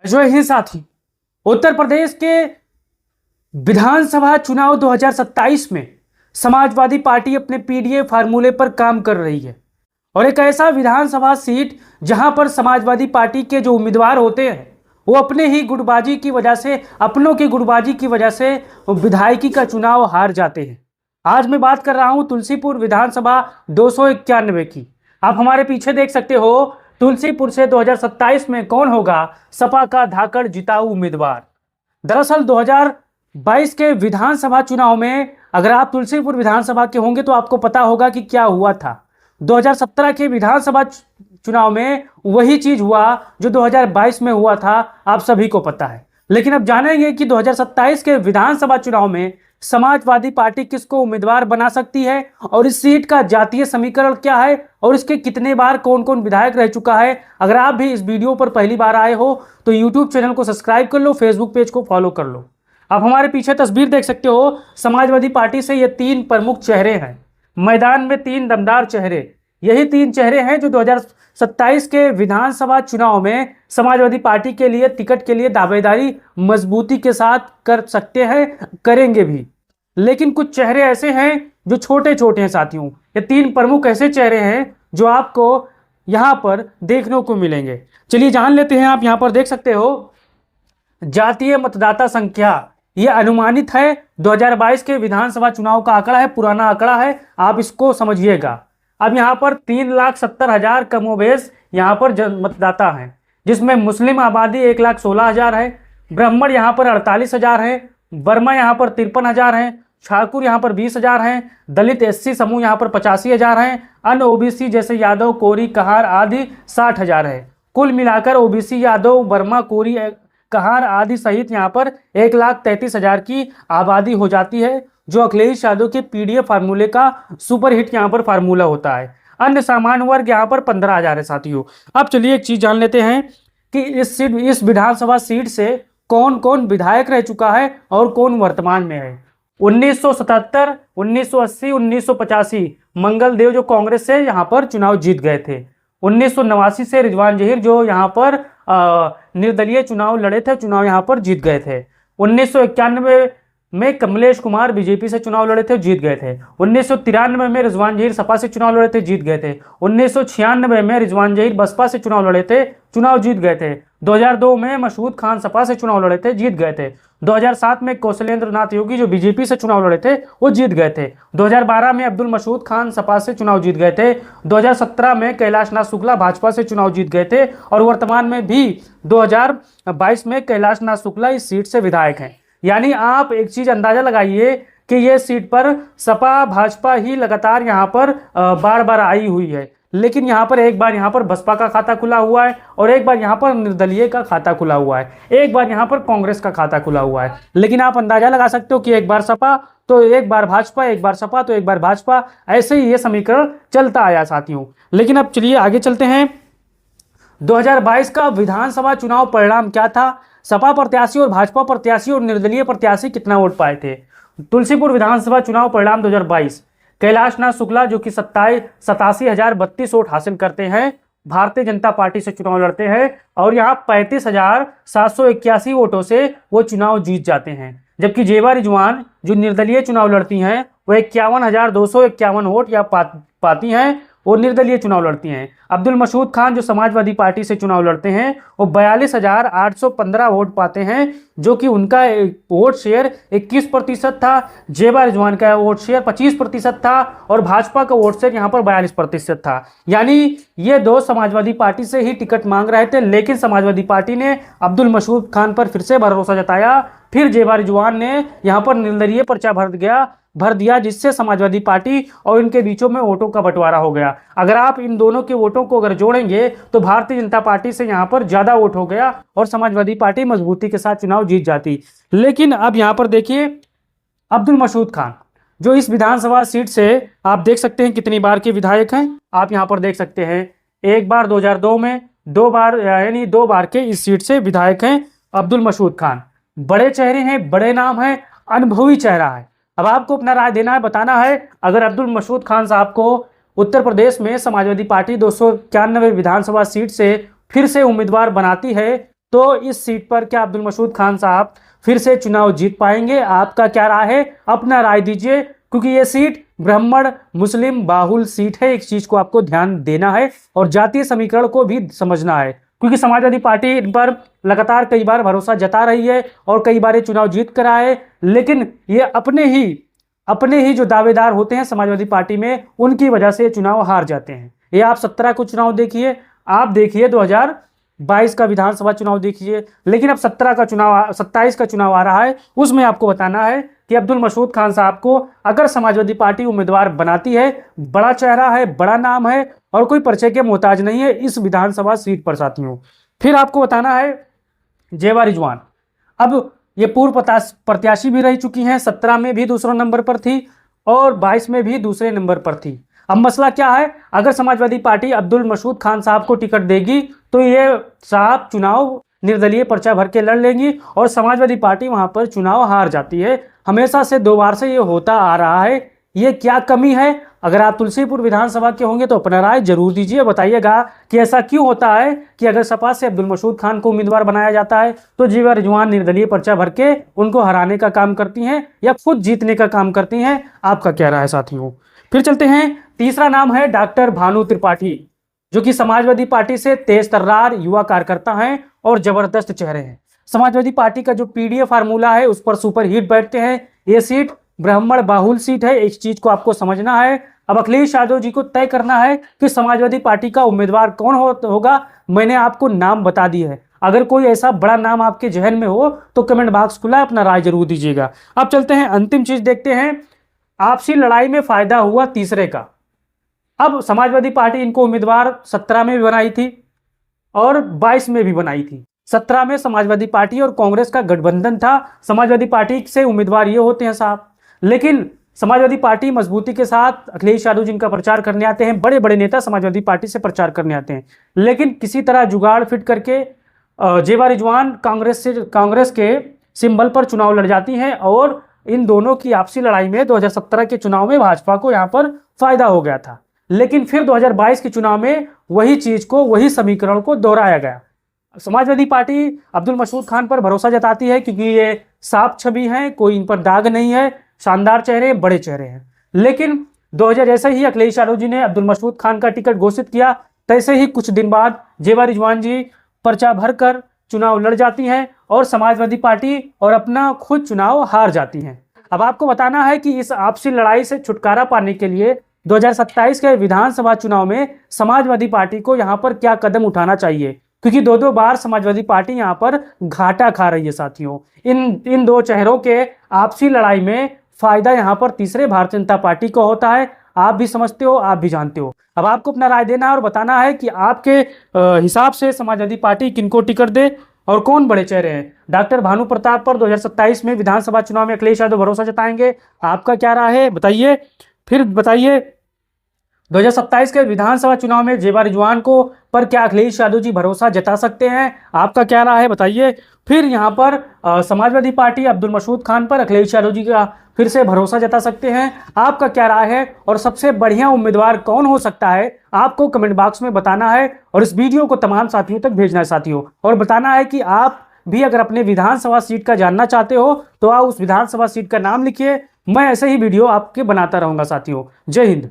जो ही साथी, उत्तर प्रदेश के विधानसभा चुनाव 2027 में समाजवादी पार्टी अपने पीडीए फार्मूले पर काम कर रही है और एक ऐसा विधानसभा सीट जहां पर समाजवादी पार्टी के जो उम्मीदवार होते हैं वो अपने ही गुटबाजी की वजह से, अपनों की गुटबाजी की वजह से विधायकी का चुनाव हार जाते हैं। आज मैं बात कर रहा हूं तुलसीपुर विधानसभा 291 की। आप हमारे पीछे देख सकते हो, तुलसीपुर से 2027 में कौन होगा सपा का धाकड़ जिताऊ उम्मीदवार। दरअसल 2022 के विधानसभा चुनाव में अगर आप तुलसीपुर विधानसभा के होंगे तो आपको पता होगा कि क्या हुआ था। 2017 के विधानसभा चुनाव में वही चीज हुआ जो 2022 में हुआ था, आप सभी को पता है। लेकिन अब जानेंगे कि 2027 के विधानसभा चुनाव में समाजवादी पार्टी किसको उम्मीदवार बना सकती है और इस सीट का जातीय समीकरण क्या है और इसके कितने बार कौन कौन विधायक रह चुका है। अगर आप भी इस वीडियो पर पहली बार आए हो तो यूट्यूब चैनल को सब्सक्राइब कर लो, फेसबुक पेज को फॉलो कर लो। आप हमारे पीछे तस्वीर देख सकते हो, समाजवादी पार्टी से ये 3 प्रमुख चेहरे हैं। मैदान में 3 दमदार चेहरे, यही 3 चेहरे हैं जो 2027 के विधानसभा चुनाव में समाजवादी पार्टी के लिए टिकट के लिए दावेदारी मजबूती के साथ कर सकते हैं, करेंगे भी। लेकिन कुछ चेहरे ऐसे हैं जो छोटे छोटे हैं साथियों। ये 3 प्रमुख ऐसे चेहरे हैं जो आपको यहां पर देखने को मिलेंगे। चलिए जान लेते हैं। आप यहां पर देख सकते हो जातीय मतदाता संख्या, ये अनुमानित है 2022 के विधानसभा चुनाव का आंकड़ा है, पुराना आंकड़ा है, आप इसको समझिएगा। अब यहाँ पर 3,70,000 कमोबेश यहाँ पर मतदाता हैं, जिसमें मुस्लिम आबादी 1,16,000 है, ब्राह्मण यहाँ पर 48,000 है, वर्मा यहाँ पर 53,000 है, ठाकुर यहाँ पर 20,000 हैं, दलित एससी समूह यहाँ पर 85,000 हैं, अन्य ओबीसी जैसे यादव, कोरी, कहार आदि 60,000 है। कुल मिलाकर ओबीसी, यादव, वर्मा, कोरी, कहार आदि सहित यहाँ पर 1,33,000 की आबादी हो जाती है, जो अखिलेश यादव के पीडीए फार्मूले का सुपरहिट यहाँ पर फार्मूला होता है। अन्य सामान्य वर्ग यहाँ पर 15,000 है साथियों। अब चलिए एक चीज जान लेते हैं कि इस विधानसभा सीट से कौन कौन विधायक रह चुका है और कौन वर्तमान में है। 1977, 1980, 1985 मंगल देव जो कांग्रेस से यहाँ पर चुनाव जीत गए थे। 1989 से रिजवान जहीर जो यहाँ पर निर्दलीय चुनाव लड़े थे, चुनाव यहाँ पर जीत गए थे। 1991 में कमलेश कुमार बीजेपी से चुनाव लड़े थे, जीत गए थे। 1993 में रिजवान जहीर सपा से चुनाव लड़े थे, जीत गए थे। 1996 में रिजवान जहीर बसपा से चुनाव लड़े थे, चुनाव जीत गए थे। 2002 में मसूद खान सपा से चुनाव लड़े थे, जीत गए थे। 2007 में कौशलेंद्र नाथ योगी जो बीजेपी से चुनाव लड़े थे वो जीत गए थे। 2012 में अब्दुल मसूद खान सपा से चुनाव जीत गए थे। 2017 में कैलाश नाथ शुक्ला भाजपा से चुनाव जीत गए थे और वर्तमान में भी 2022 में कैलाश नाथ शुक्ला इस सीट से विधायक हैं। यानी आप एक चीज अंदाजा लगाइए कि ये सीट पर सपा भाजपा ही लगातार यहाँ पर बार बार आई हुई है। लेकिन यहाँ पर एक बार यहाँ पर बसपा का खाता खुला हुआ है और एक बार यहाँ पर निर्दलीय का खाता खुला हुआ है, एक बार यहाँ पर कांग्रेस का खाता खुला हुआ है। लेकिन आप अंदाजा लगा सकते हो कि एक बार सपा तो एक बार भाजपा, एक बार सपा तो एक बार भाजपा, ऐसे ही ये समीकरण चलता आया साथियों। लेकिन अब चलिए आगे चलते हैं। 2022 का विधानसभा चुनाव परिणाम क्या था, सपा प्रत्याशी और भाजपा प्रत्याशी और निर्दलीय प्रत्याशी कितना वोट पाए थे। तुलसीपुर विधानसभा चुनाव परिणाम 2022, कैलाश नाथ शुक्ला जो कि 87,032 वोट हासिल करते हैं, भारतीय जनता पार्टी से चुनाव लड़ते हैं और यहाँ 35,781 वोटों से वो चुनाव जीत जाते हैं। जबकि जेबा रिजवान जो निर्दलीय चुनाव लड़ती हैं वो 51,251 वोट या पाती हैं, वो निर्दलीय चुनाव लड़ती हैं। अब्दुल मसूद खान जो समाजवादी पार्टी से चुनाव लड़ते हैं वो 42,815 वोट पाते हैं, जो कि उनका वोट शेयर 21% था। जेबा रिजवान का वोट शेयर 25% था और भाजपा का वोट शेयर यहाँ पर 42% था। यानी ये 2 समाजवादी पार्टी से ही टिकट मांग रहे थे, लेकिन समाजवादी पार्टी ने अब्दुल मसूद खान पर फिर से भरोसा जताया। फिर जेबा रिजवान ने यहाँ पर निर्दलीय पर्चा भर दिया, जिससे समाजवादी पार्टी और इनके बीचों में वोटों का बंटवारा हो गया। अगर आप इन दोनों के वोटों को अगर जोड़ेंगे तो भारतीय जनता पार्टी से यहाँ पर ज्यादा वोट हो गया और समाजवादी पार्टी मजबूती के साथ चुनाव जीत जाती। लेकिन अब यहाँ पर देखिए अब्दुल मसूद खान जो इस विधानसभा सीट से आप देख सकते हैं कितनी बार के विधायक हैं। आप यहाँ पर देख सकते हैं एक बार 2002 में, 2 बार यानी 2 बार के इस सीट से विधायक हैं अब्दुल मसूद खान। बड़े चेहरे हैं, बड़े नाम है, अनुभवी चेहरा है। अब आपको अपना राय देना है, बताना है। अगर अब्दुल मसूद खान साहब को उत्तर प्रदेश में समाजवादी पार्टी 291 विधानसभा सीट से फिर से उम्मीदवार बनाती है तो इस सीट पर क्या अब्दुल मसूद खान साहब फिर से चुनाव जीत पाएंगे? आपका क्या राय है? अपना राय दीजिए, क्योंकि ये सीट ब्राह्मण मुस्लिम बाहुल सीट है। एक चीज को आपको ध्यान देना है और जातीय समीकरण को भी समझना है, क्योंकि समाजवादी पार्टी इन पर लगातार कई बार भरोसा जता रही है और कई बार ये चुनाव जीत कर आए, लेकिन ये अपने ही जो दावेदार होते हैं समाजवादी पार्टी में, उनकी वजह से चुनाव हार जाते हैं। ये आप 17 को चुनाव देखिए, आप देखिए 2022 का विधानसभा चुनाव देखिए, लेकिन अब 27 का चुनाव आ रहा है। उसमें आपको बताना है कि अब्दुल मसूद खान साहब को अगर समाजवादी पार्टी उम्मीदवार बनाती है, बड़ा चेहरा है, बड़ा नाम है और कोई परिचय के मोहताज नहीं है इस विधानसभा सीट पर साथियों। फिर आपको बताना है जेवा रिजवान, अब ये पूर्व प्रत्याशी भी रह चुकी हैं। 17 में भी दूसरे नंबर पर थी और 22 में भी दूसरे नंबर पर थी। अब मसला क्या है, अगर समाजवादी पार्टी अब्दुल मसूद खान साहब को टिकट देगी तो ये साहब चुनाव निर्दलीय पर्चा भर के लड़ लेंगी और समाजवादी पार्टी वहां पर चुनाव हार जाती है। हमेशा से 2 बार से ये होता आ रहा है। ये क्या कमी है? अगर आप तुलसीपुर विधानसभा के होंगे तो अपना राय जरूर दीजिए, बताइएगा कि ऐसा क्यों होता है कि अगर सपा से अब्दुल मसूद खान को उम्मीदवार बनाया जाता है तो जेवा रिजवान निर्दलीय पर्चा भर के उनको हराने का काम करती हैं या खुद जीतने का काम करती हैं। आपका क्या राय है साथियों? फिर चलते हैं, तीसरा नाम है डॉक्टर भानु त्रिपाठी, जो कि समाजवादी पार्टी से तेज तर्रार युवा कार्यकर्ता हैं और जबरदस्त चेहरे हैं। समाजवादी पार्टी का जो पीडीए फार्मूला है उस पर सुपर हिट बैठते हैं। ये सीट ब्राह्मण बाहुल सीट है, इस चीज को आपको समझना है। अब अखिलेश यादव जी को तय करना है कि समाजवादी पार्टी का उम्मीदवार कौन होगा। मैंने आपको नाम बता दिए है, अगर कोई ऐसा बड़ा नाम आपके जहन में हो तो कमेंट बॉक्स खुला है, अपना राय जरूर दीजिएगा। अब चलते हैं, अंतिम चीज देखते हैं, आपसी लड़ाई में फायदा हुआ तीसरे का। अब समाजवादी पार्टी इनको उम्मीदवार 17 में भी बनाई थी और 22 में भी बनाई थी। 17 में समाजवादी पार्टी और कांग्रेस का गठबंधन था। समाजवादी पार्टी से उम्मीदवार ये होते हैं साहब, लेकिन समाजवादी पार्टी मजबूती के साथ अखिलेश यादव जिनका प्रचार करने आते हैं, बड़े बड़े नेता समाजवादी पार्टी से प्रचार करने आते हैं, लेकिन किसी तरह जुगाड़ फिट करके जेवा रिजवान कांग्रेस के सिंबल पर चुनाव लड़ जाती हैं और इन दोनों की आपसी लड़ाई में 2017 के चुनाव में भाजपा को यहाँ पर फायदा हो गया था। लेकिन फिर 2022 के चुनाव में वही चीज को, वही समीकरण को दोहराया गया। समाजवादी पार्टी अब्दुल मसूद खान पर भरोसा जताती है क्योंकि ये साफ छवि हैं, कोई इन पर दाग नहीं है, शानदार चेहरे, बड़े चेहरे हैं। लेकिन 2000 जैसे ही अखिलेश यादव जी ने अब्दुल मसूद खान का टिकट घोषित किया, तैसे ही कुछ दिन बाद जेवा रिजवान जी पर्चा भरकर चुनाव लड़ जाती हैं और समाजवादी पार्टी और अपना खुद चुनाव हार जाती हैं। अब आपको बताना है कि इस आपसी लड़ाई से छुटकारा पाने के लिए 2027 के विधानसभा चुनाव में समाजवादी पार्टी को यहां पर क्या कदम उठाना चाहिए, क्योंकि 2 बार समाजवादी पार्टी यहां पर घाटा खा रही है साथियों। इन 2 चेहरों के आपसी लड़ाई में फायदा यहां पर तीसरे भारतीय जनता पार्टी को होता है। आप भी समझते हो, आप भी जानते हो। अब आपको अपना राय देना है और बताना है कि आपके हिसाब से समाजवादी पार्टी किनको टिकट दे और कौन बड़े चेहरे हैं। डॉक्टर भानु प्रताप पर 2027 में विधानसभा चुनाव में अखिलेश यादव भरोसा जताएंगे, आपका क्या राय है बताइए। फिर बताइए 2027 के विधानसभा चुनाव में जेवा रिजवान को पर क्या अखिलेश यादव जी भरोसा जता सकते हैं, आपका क्या राय है बताइए। फिर यहाँ पर समाजवादी पार्टी अब्दुल मसूद खान पर अखिलेश यादव जी का फिर से भरोसा जता सकते हैं, आपका क्या राय है। और सबसे बढ़िया उम्मीदवार कौन हो सकता है आपको कमेंट बॉक्स में बताना है और इस वीडियो को तमाम साथियों तक भेजना है साथियों। और बताना है कि आप भी अगर अपने विधानसभा सीट का जानना चाहते हो तो आप उस विधानसभा सीट का नाम लिखिए। मैं ऐसे ही वीडियो आपके बनाता रहूंगा साथियों। जय हिंद।